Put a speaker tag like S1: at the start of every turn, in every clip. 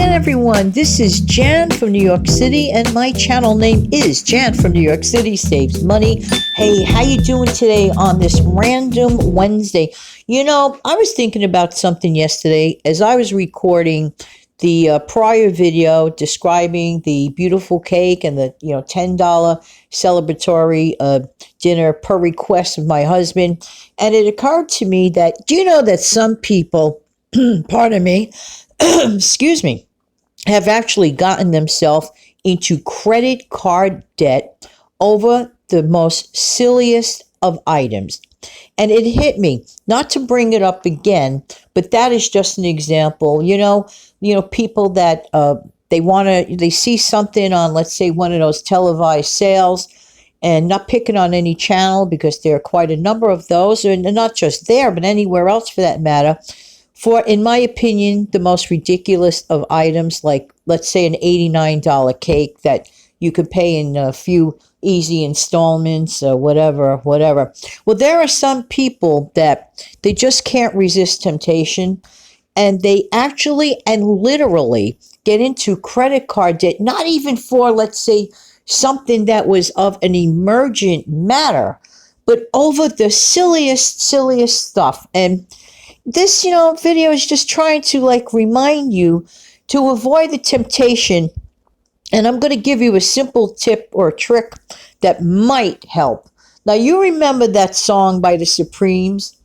S1: again, everyone. This is Jan from New York City, and my channel name is Jan from New York City Saves Money. Hey, how you doing today on this random Wednesday? You know, I was thinking about something yesterday as I was recording the prior video describing the beautiful cake and the $10 celebratory dinner per request of my husband, and it occurred to me that do you know that some people, pardon me, excuse me, have actually gotten themselves into credit card debt over the most silliest of items. And it hit me, not to bring it up again, but that is just an example. You know, people that they see something on, let's say, one of those televised sales, and not picking on any channel because there are quite a number of those, and not just there, but anywhere else for that matter. For, in my opinion, the most ridiculous of items, like, let's say, an $89 cake that you could pay in a few easy installments or whatever. Well, there are some people that they just can't resist temptation, and they actually and literally get into credit card debt, not even for, let's say, something that was of an emergent matter, but over the silliest stuff. And this, video is just trying to remind you to avoid the temptation. And I'm going to give you a simple tip or trick that might help. Now, you remember that song by the Supremes,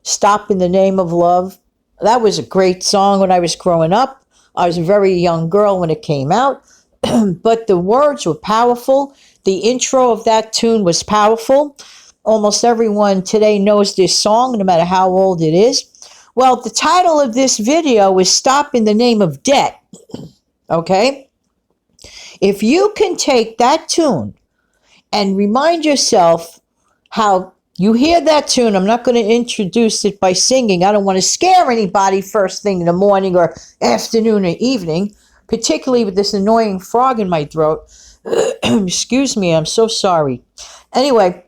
S1: Stop in the Name of Love? That was a great song when I was growing up. I was a very young girl when it came out, but the words were powerful. The intro of that tune was powerful. Almost everyone today knows this song, no matter how old it is. Well, the title of this video is Stop in the Name of Debt, okay? If you can take that tune and remind yourself how you hear that tune, I'm not going to introduce it by singing. I don't want to scare anybody first thing in the morning or afternoon or evening, particularly with this annoying frog in my throat. Excuse me, I'm so sorry. Anyway,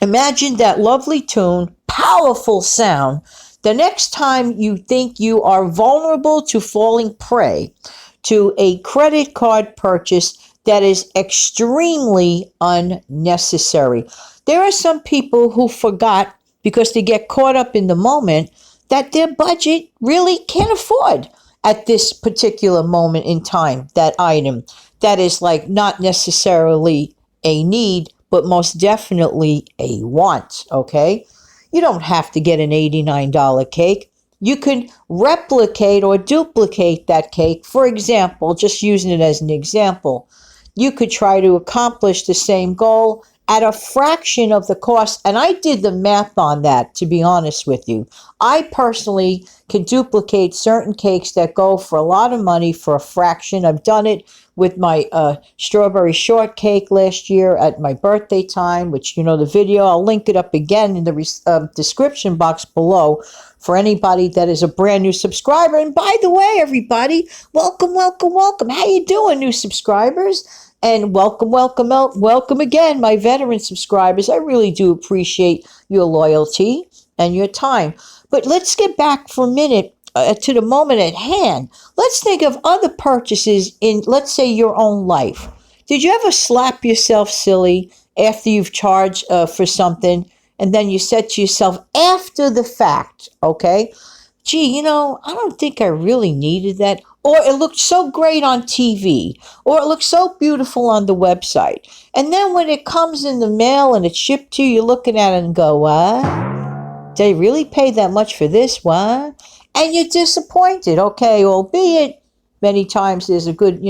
S1: imagine that lovely tune, powerful sound. The next time you think you are vulnerable to falling prey to a credit card purchase that is extremely unnecessary. There are some people who forgot, because they get caught up in the moment, that their budget really can't afford at this particular moment in time that item that is not necessarily a need, but most definitely a want, okay? You don't have to get an $89 cake. You could replicate or duplicate that cake. For example, just using it as an example, you could try to accomplish the same goal at a fraction of the cost. And I did the math on that, to be honest with you. I personally can duplicate certain cakes that go for a lot of money for a fraction. I've done it with my strawberry shortcake last year at my birthday time, which, the video, I'll link it up again in the description box below for anybody that is a brand new subscriber. And by the way, everybody, welcome. How you doing, new subscribers? And welcome again, my veteran subscribers. I really do appreciate your loyalty and your time. But let's get back for a minute to the moment at hand. Let's think of other purchases in, let's say, your own life. Did you ever slap yourself silly after you've charged for something, and then you said to yourself after the fact, okay, gee, I don't think I really needed that. Or it looked so great on TV, or it looked so beautiful on the website. And then when it comes in the mail and it's shipped to you, you're looking at it and go, what? Did they really pay that much for this? What? And you're disappointed. Okay, albeit many times there's a good,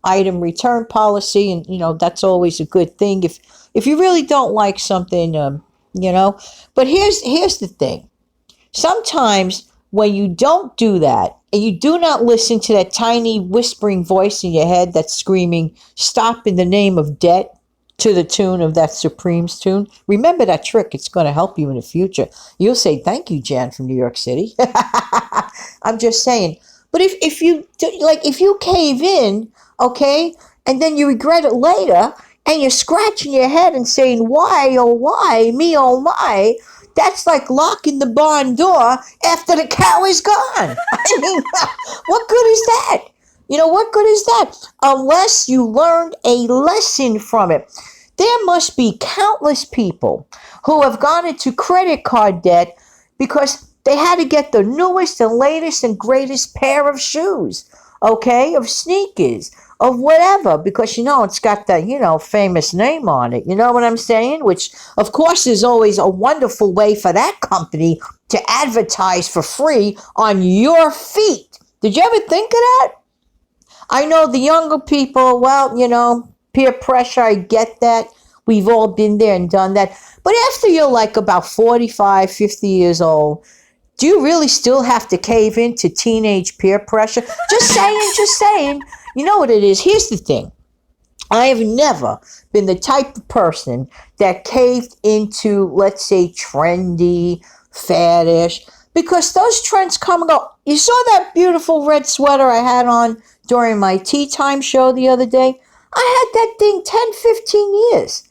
S1: item return policy, and, that's always a good thing if you really don't like something, But here's the thing. Sometimes when you don't do that, and you do not listen to that tiny whispering voice in your head that's screaming, stop in the name of debt, to the tune of that Supremes tune, remember that trick. It's going to help you in the future. You'll say, thank you, Jan from New York City. I'm just saying. But if you cave in, okay, and then you regret it later, and you're scratching your head and saying, why, oh, why, me, oh, my, that's like locking the barn door after the cow is gone. I mean, what good is that? You know, what good is that? Unless you learned a lesson from it. There must be countless people who have gone into credit card debt because they had to get the newest and latest and greatest pair of shoes, okay, of sneakers, of whatever, because it's got that, famous name on it. You know what I'm saying? Which, of course, is always a wonderful way for that company to advertise for free on your feet. Did you ever think of that? I know the younger people, well, peer pressure, I get that. We've all been there and done that. But after you're like about 45, 50 years old, do you really still have to cave into teenage peer pressure? Just saying, just saying. You know what it is? Here's the thing. I have never been the type of person that caved into, let's say, trendy, faddish, because those trends come and go. You saw that beautiful red sweater I had on during my tea time show the other day? I had that thing 10, 15 years.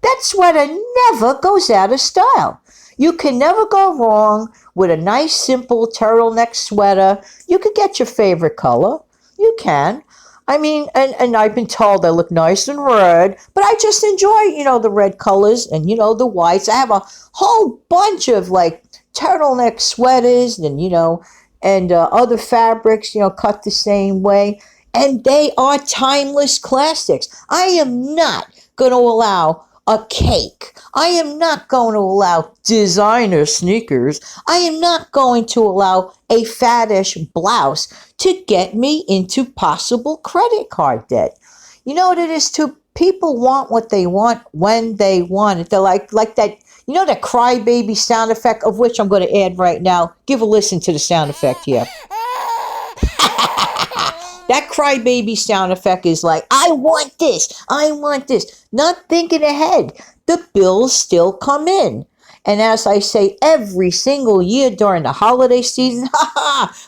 S1: That sweater never goes out of style. You can never go wrong with a nice, simple turtleneck sweater. You could get your favorite color. You can. I mean, and I've been told I look nice in red, but I just enjoy, the red colors and, the whites. I have a whole bunch of like turtleneck sweaters and other fabrics, cut the same way. And they are timeless classics. I am not going to allow a cake. I am not going to allow designer sneakers. I am not going to allow a faddish blouse to get me into possible credit card debt. You know what it is too? People want what they want when they want it. They're like that, that crybaby sound effect, of which I'm going to add right now. Give a listen to the sound effect here. That crybaby sound effect is like, I want this, not thinking ahead. The bills still come in. And as I say every single year during the holiday season,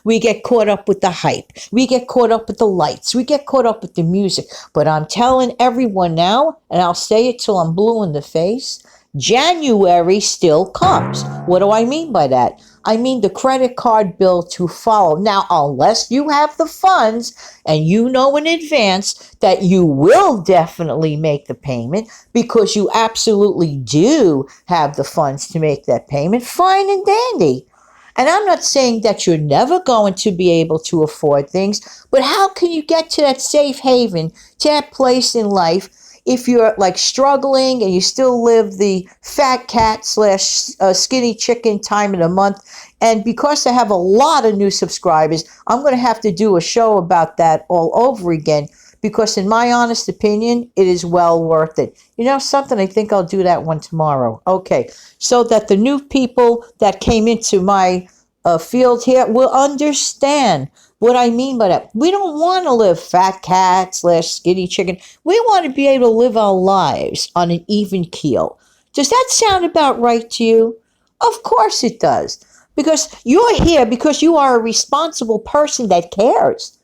S1: we get caught up with the hype. We get caught up with the lights. We get caught up with the music. But I'm telling everyone now, and I'll say it till I'm blue in the face, January still comes. What do I mean by that? I mean the credit card bill to follow. Now, unless you have the funds and you know in advance that you will definitely make the payment because you absolutely do have the funds to make that payment, fine and dandy. And I'm not saying that you're never going to be able to afford things, but how can you get to that safe haven, to that place in life, if you're like struggling and you still live the fat cat / skinny chicken time of the month? And because I have a lot of new subscribers, I'm going to have to do a show about that all over again, because in my honest opinion, it is well worth it. You know something? I think I'll do that one tomorrow. Okay, so that the new people that came into my field here will understand what I mean by that. We don't want to live fat cat / skinny chicken. We want to be able to live our lives on an even keel. Does that sound about right to you? Of course it does. Because you're here because you are a responsible person that cares.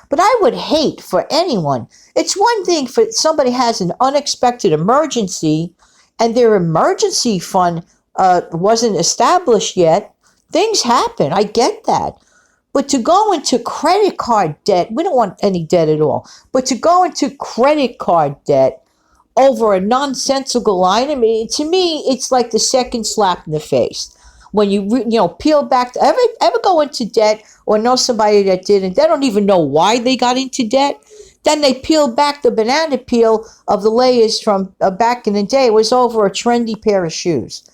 S1: But I would hate for anyone. It's one thing for somebody has an unexpected emergency and their emergency fund wasn't established yet. Things happen. I get that. But to go into credit card debt, we don't want any debt at all. But to go into credit card debt over a nonsensical item, to me, it's like the second slap in the face. When you peel back, ever go into debt or know somebody that did, and they don't even know why they got into debt, then they peel back the banana peel of the layers from back in the day. It was over a trendy pair of shoes.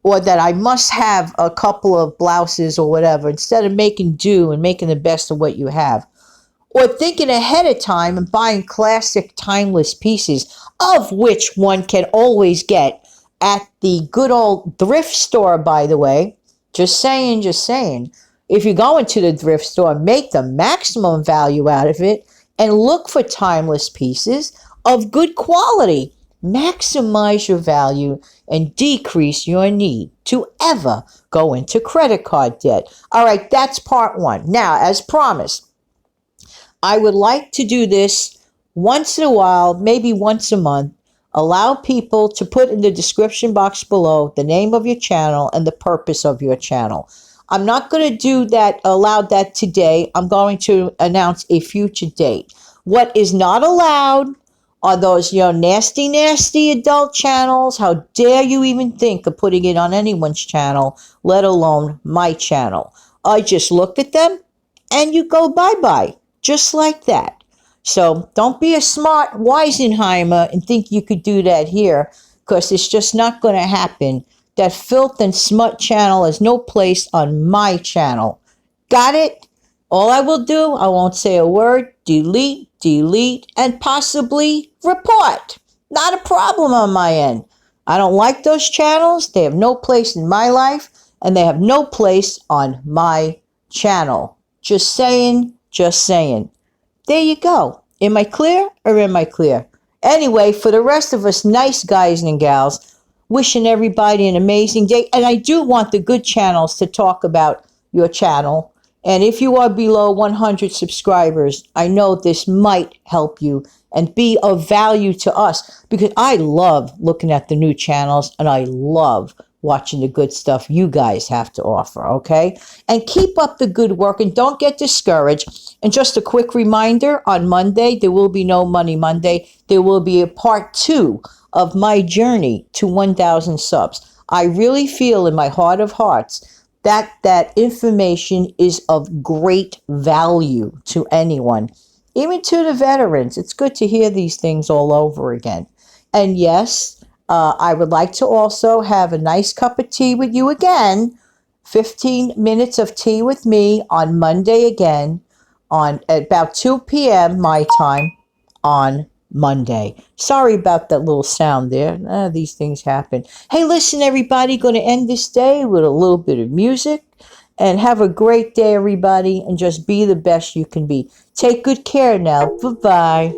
S1: Or that I must have a couple of blouses or whatever, instead of making do and making the best of what you have. Or thinking ahead of time and buying classic timeless pieces, of which one can always get at the good old thrift store, by the way. Just saying. If you go into the thrift store, make the maximum value out of it and look for timeless pieces of good quality. Maximize your value and decrease your need to ever go into credit card debt. All right, that's part one. Now, as promised, I would like to do this once in a while, maybe once a month. Allow people to put in the description box below the name of your channel and the purpose of your channel. I'm not going to do that, allow that today. I'm going to announce a future date. What is not allowed are those, nasty, nasty adult channels. How dare you even think of putting it on anyone's channel, let alone my channel? I just looked at them and you go bye-bye, just like that. So don't be a smart Weisenheimer and think you could do that here, because it's just not going to happen. That filth and smut channel has no place on my channel. Got it? All I will do, I won't say a word, delete, and possibly report. Not a problem on my end. I don't like those channels. They have no place in my life, and they have no place on my channel. Just saying, just saying. There you go. Am I clear or am I clear? Anyway, for the rest of us nice guys and gals, wishing everybody an amazing day. And I do want the good channels to talk about your channel. And if you are below 100 subscribers, I know this might help you and be of value to us, because I love looking at the new channels and I love watching the good stuff you guys have to offer, okay? And keep up the good work and don't get discouraged. And just a quick reminder, on Monday, there will be no Money Monday. There will be a part 2 of my journey to 1,000 subs. I really feel in my heart of hearts that information is of great value to anyone, even to the veterans. It's good to hear these things all over again. And yes, I would like to also have a nice cup of tea with you again. 15 minutes of tea with me on Monday again, on at about 2 p.m. my time on Monday. Sorry about that little sound there. These things happen. Hey, listen, everybody, going to end this day with a little bit of music. And have a great day, everybody, and just be the best you can be. Take good care now. Bye-bye.